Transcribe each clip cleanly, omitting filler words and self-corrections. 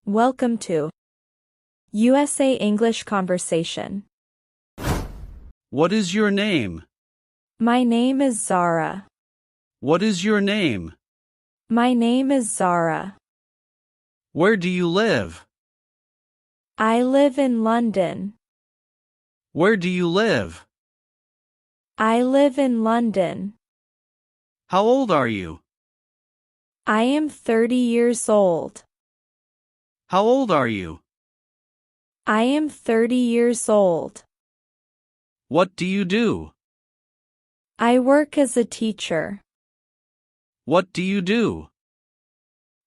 Welcome to USA English Conversation. What is your name? My name is Zara. What is your name? My name is Zara. Where do you live? I live in London. Where do you live? I live in London. How old are you? I am 30 years old. How old are you? I am 30 years old. What do you do? I work as a teacher. What do you do?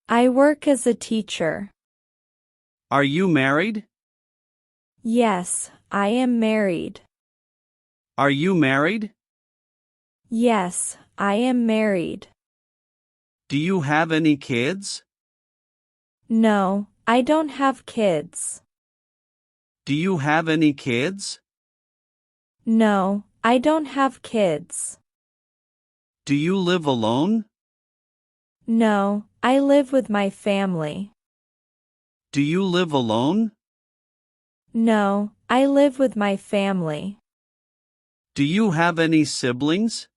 I work as a teacher. Are you married? Yes, I am married. Are you married? Yes, I am married. Do you have any kids? No, I don't have kids. Do you have any kids? No, I don't have kids. Do you live alone? No, I live with my family. Do you live alone? No, I live with my family. Do you have any siblings?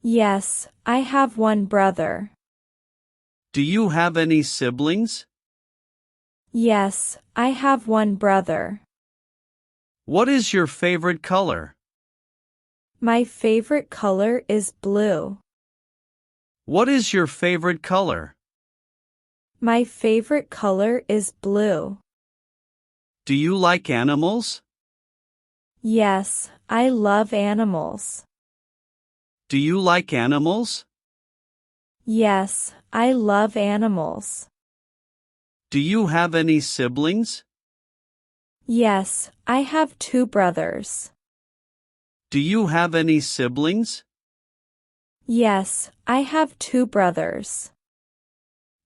Yes, I have one brother. Do you have any siblings? Yes, I have one brother. What is your favorite color? My favorite color is blue. What is your favorite color? My favorite color is blue. Do you like animals? Yes, I love animals. Do you like animals? Yes, I love animals. Do you have any siblings? Yes, I have two brothers. Do you have any siblings? Yes, I have two brothers.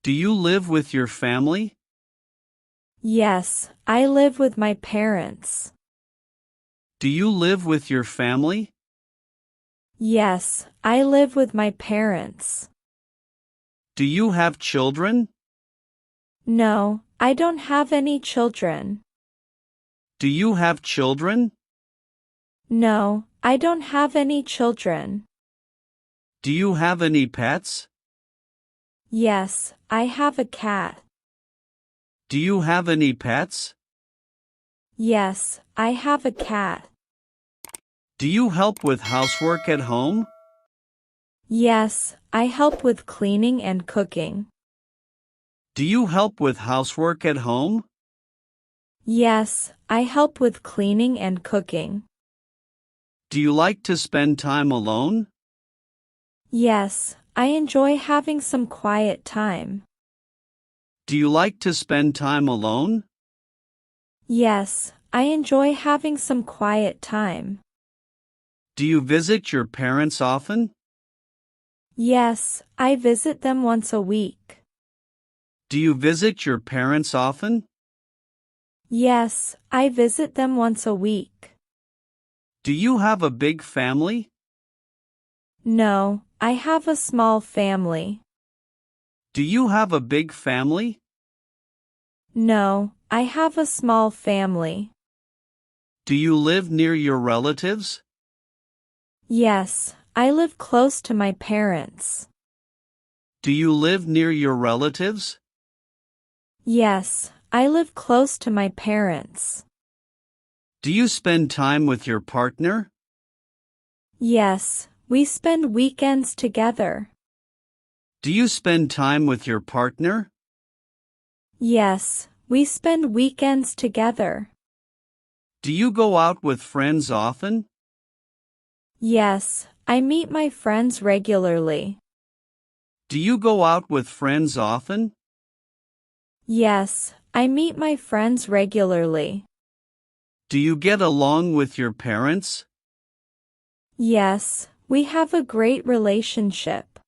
Do you live with your family? Yes, I live with my parents. Do you live with your family? Yes, I live with my parents. Do you have children? No, I don't have any children. Do you have children? No, I don't have any children. Do you have any pets? Yes, I have a cat. Do you have any pets? Yes, I have a cat. Do you help with housework at home? Yes, I help with cleaning and cooking. Do you help with housework at home? Yes, I help with cleaning and cooking. Do you like to spend time alone? Yes, I enjoy having some quiet time. Do you like to spend time alone? Yes, I enjoy having some quiet time. Do you visit your parents often? Yes, I visit them once a week. Do you visit your parents often? Yes, I visit them once a week. Do you have a big family? No, I have a small family. Do you have a big family? No, I have a small family. Do you live near your relatives? Yes, I live close to my parents. Do you live near your relatives? Yes, I live close to my parents. Do you spend time with your partner? Yes, we spend weekends together. Do you spend time with your partner? Yes, we spend weekends together. Do you go out with friends often? Yes, I meet my friends regularly. Do you go out with friends often? Yes, I meet my friends regularly. Do you get along with your parents? Yes, we have a great relationship.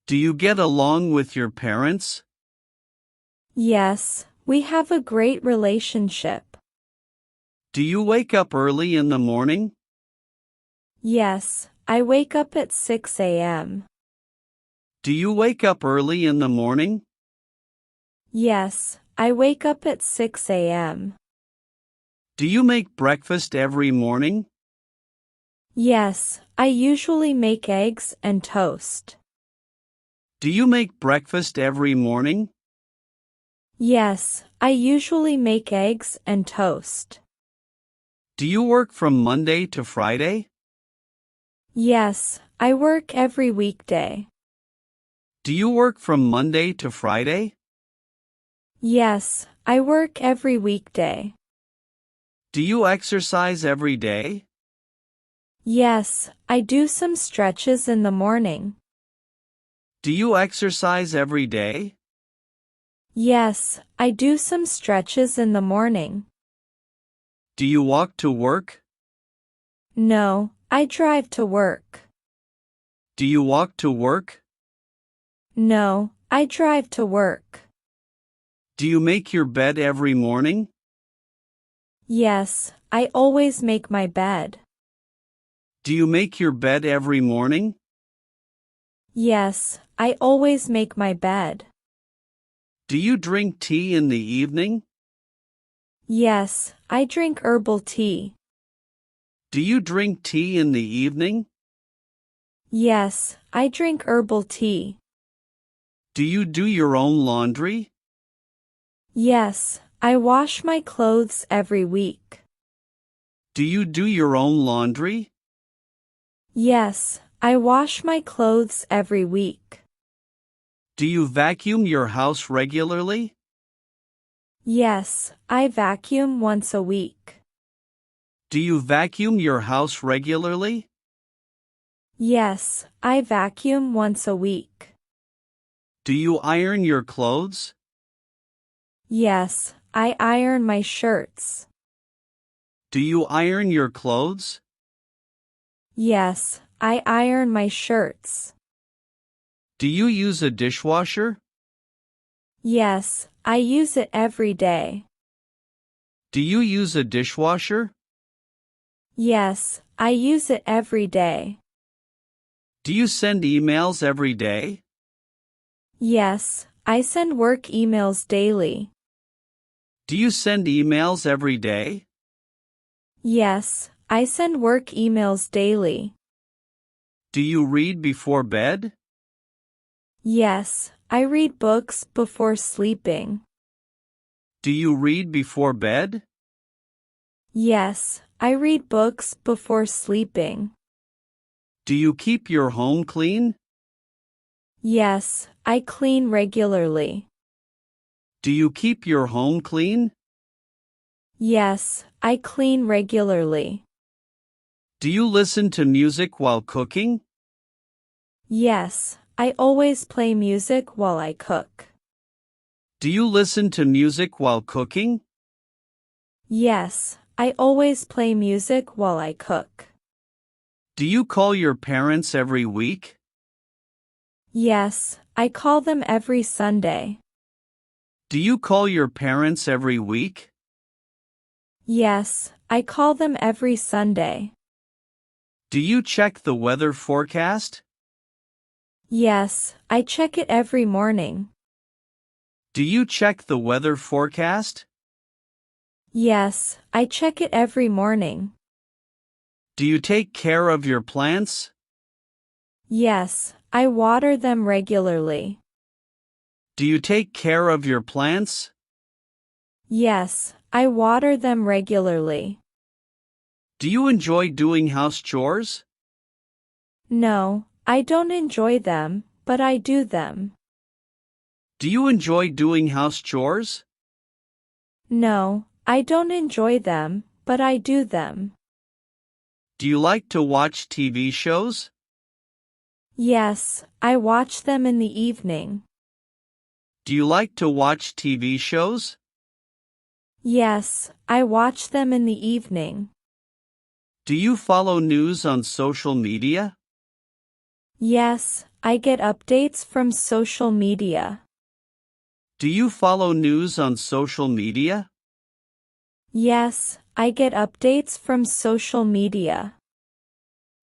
Do you get along with your parents? Yes, we have a great relationship. Do you wake up early in the morning? Yes, I wake up at 6 a.m. Do you wake up early in the morning? Yes, I wake up at 6 a.m. Do you make breakfast every morning? Yes, I usually make eggs and toast. Do you make breakfast every morning? Yes, I usually make eggs and toast. Do you work from Monday to Friday? Yes, I work every weekday. Do you work from Monday to Friday? Yes, I work every weekday. Do you exercise every day? Yes, I do some stretches in the morning. Do you exercise every day? Yes, I do some stretches in the morning. Do you walk to work? No, I drive to work. Do you walk to work? No, I drive to work. Do you make your bed every morning? Yes, I always make my bed. Do you make your bed every morning? Yes, I always make my bed. Do you drink tea in the evening? Yes, I drink herbal tea. Do you drink tea in the evening? Yes, I drink herbal tea. Do you do your own laundry? Yes, I wash my clothes every week. Do you do your own laundry? Yes, I wash my clothes every week. Do you vacuum your house regularly? Yes, I vacuum once a week. Do you vacuum your house regularly? Yes, I vacuum once a week. Do you iron your clothes? Yes, I iron my shirts. Do you iron your clothes? Yes, I iron my shirts. Do you use a dishwasher? Yes, I use it every day. Do you use a dishwasher? Yes, I use it every day. Do you send emails every day? Yes, I send work emails daily. Do you send emails every day? Yes, I send work emails daily. Do you read before bed? Yes, I read books before sleeping. Do you read before bed? Yes, I read books before sleeping. Do you keep your home clean? Yes, I clean regularly. Do you keep your home clean? Yes, I clean regularly. Do you listen to music while cooking? Yes, I always play music while I cook. Do you listen to music while cooking? Yes, I always play music while I cook. Do you call your parents every week? Yes, I call them every Sunday. Do you call your parents every week? Yes, I call them every Sunday. Do you check the weather forecast? Yes, I check it every morning. Do you check the weather forecast? Yes, I check it every morning. Do you take care of your plants? Yes, I water them regularly. Do you take care of your plants? Yes, I water them regularly. Do you enjoy doing house chores? No, I don't enjoy them, but I do them. Do you enjoy doing house chores? No, I don't enjoy them, but I do them. Do you like to watch TV shows? Yes, I watch them in the evening. Do you like to watch TV shows? Yes, I watch them in the evening. Do you follow news on social media? Yes, I get updates from social media. Do you follow news on social media? Yes, I get updates from social media.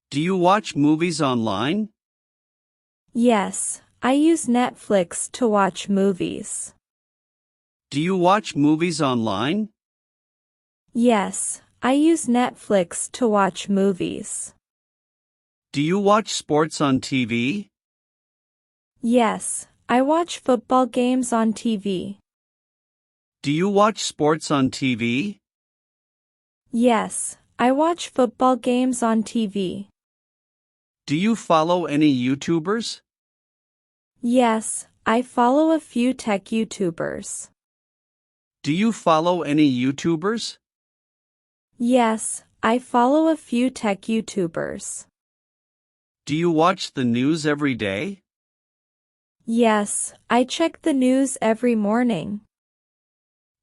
Do you watch movies online? Yes, I use Netflix to watch movies. Do you watch movies online? Yes, I use Netflix to watch movies. Do you watch sports on TV? Yes, I watch football games on TV. Do you watch sports on TV? Yes, I watch football games on TV. Do you follow any YouTubers? Yes, I follow a few tech YouTubers. Do you follow any YouTubers? Yes, I follow a few tech YouTubers. Do you watch the news every day? Yes, I check the news every morning.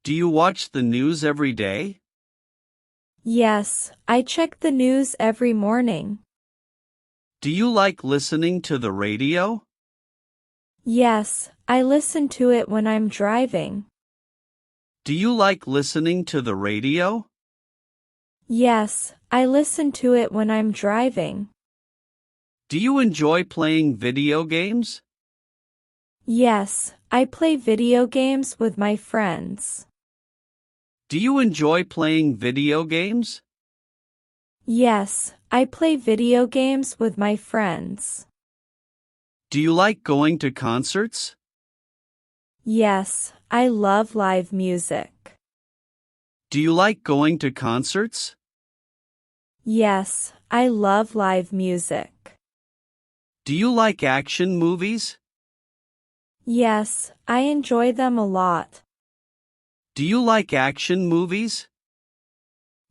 Do you watch the news every day? Yes, I check the news every morning. Do you like listening to the radio? Yes, I listen to it when I'm driving. Do you like listening to the radio? Yes, I listen to it when I'm driving. Do you enjoy playing video games? Yes, I play video games with my friends. Do you enjoy playing video games? Yes, I play video games with my friends. Do you like going to concerts? Yes, I love live music. Do you like going to concerts? Yes, I love live music. Do you like action movies? Yes, I enjoy them a lot. Do you like action movies?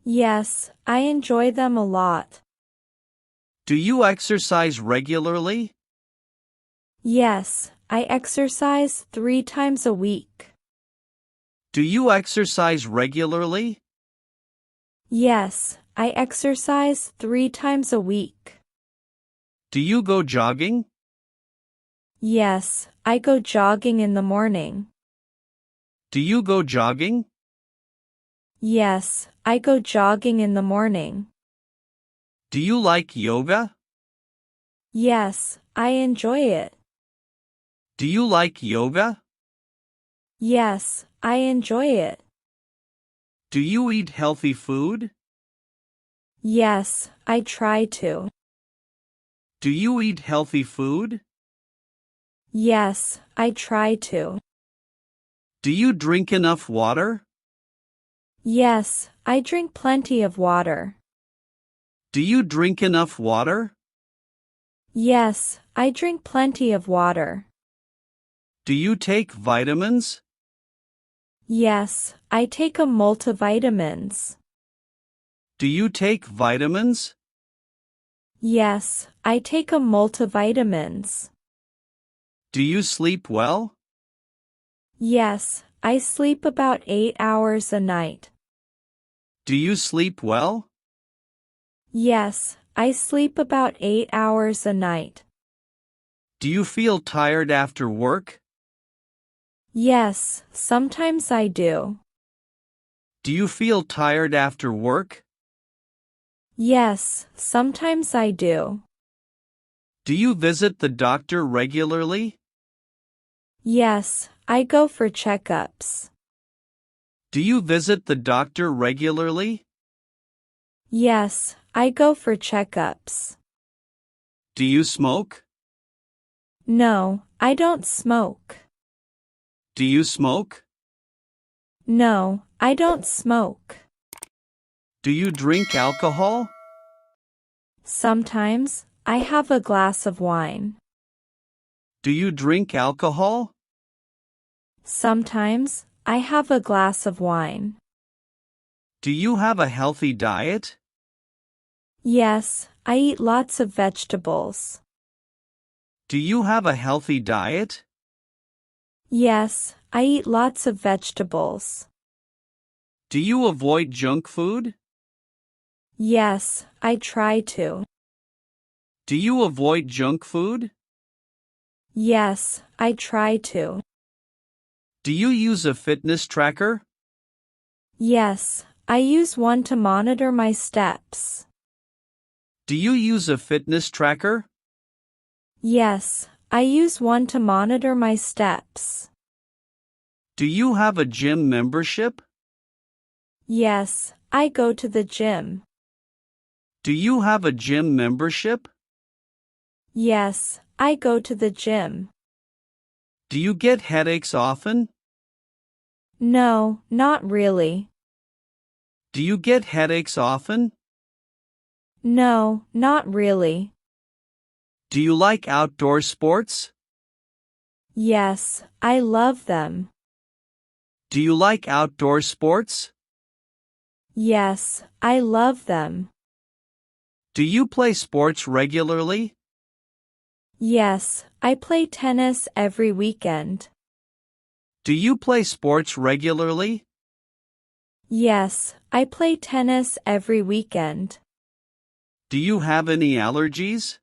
Yes, I enjoy them a lot. Do you exercise regularly? Yes, I exercise 3 times a week. Do you exercise regularly? Yes, I exercise 3 times a week. Do you go jogging? Yes, I go jogging in the morning. Do you go jogging? Yes, I go jogging in the morning. Do you like yoga? Yes, I enjoy it. Do you like yoga? Yes, I enjoy it. Do you eat healthy food? Yes, I try to. Do you eat healthy food? Yes, I try to. Do you drink enough water? Yes, I drink plenty of water. Do you drink enough water? Yes, I drink plenty of water. Do you take vitamins? Yes, I take a multivitamins. Do you take vitamins? Yes, I take a multivitamins. Do you sleep well? Yes, I sleep about 8 hours a night. Do you sleep well? Yes, I sleep about 8 hours a night. Do you feel tired after work? Yes, sometimes I do. Do you feel tired after work? Yes, sometimes I do. Do you visit the doctor regularly? Yes, I go for checkups. Do you visit the doctor regularly? Yes, I go for checkups. Do you smoke? No, I don't smoke. Do you smoke? No, I don't smoke. Do you drink alcohol? Sometimes, I have a glass of wine. Do you drink alcohol? Sometimes, I have a glass of wine. Do you have a healthy diet? Yes, I eat lots of vegetables. Do you have a healthy diet? Yes, I eat lots of vegetables. Do you avoid junk food? Yes, I try to. Do you avoid junk food? Yes, I try to. Do you use a fitness tracker? Yes, I use one to monitor my steps. Do you use a fitness tracker? Yes, I use one to monitor my steps. Do you have a gym membership? Yes, I go to the gym. Do you have a gym membership? Yes, I go to the gym. Do you get headaches often? No, not really. Do you get headaches often? No, not really. Do you like outdoor sports? Yes, I love them. Do you like outdoor sports? Yes, I love them. Do you play sports regularly? Yes, I play tennis every weekend. Do you play sports regularly? Yes, I play tennis every weekend. Do you have any allergies?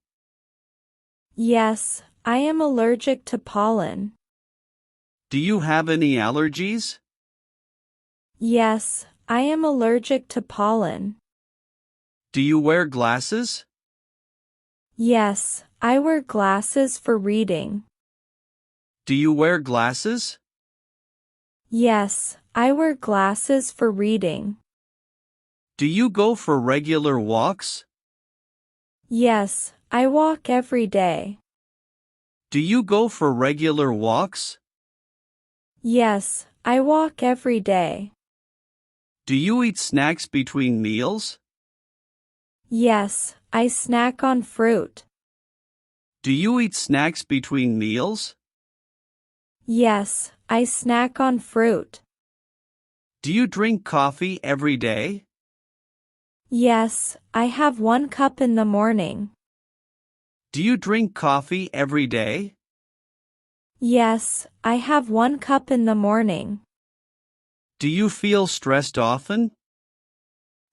Yes, I am allergic to pollen. Do you have any allergies? Yes, I am allergic to pollen. Do you wear glasses? Yes, I wear glasses for reading. Do you wear glasses? Yes, I wear glasses for reading. Do you go for regular walks? Yes, I walk every day. Do you go for regular walks? Yes, I walk every day. Do you eat snacks between meals? Yes, I snack on fruit. Do you eat snacks between meals? Yes, I snack on fruit. Do you drink coffee every day? Yes, I have 1 cup in the morning. Do you drink coffee every day? Yes, I have 1 cup in the morning. Do you feel stressed often?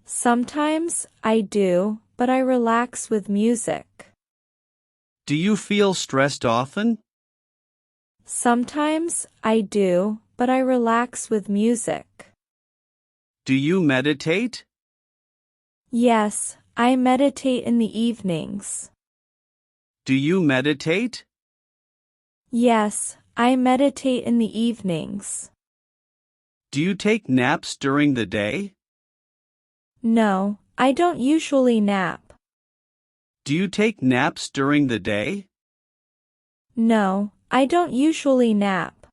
Sometimes I do, but I relax with music. Do you feel stressed often? Sometimes I do, but I relax with music. Do you meditate? Yes, I meditate in the evenings. Do you meditate? Yes, I meditate in the evenings. Do you take naps during the day? No, I don't usually nap. Do you take naps during the day? No, I don't usually nap.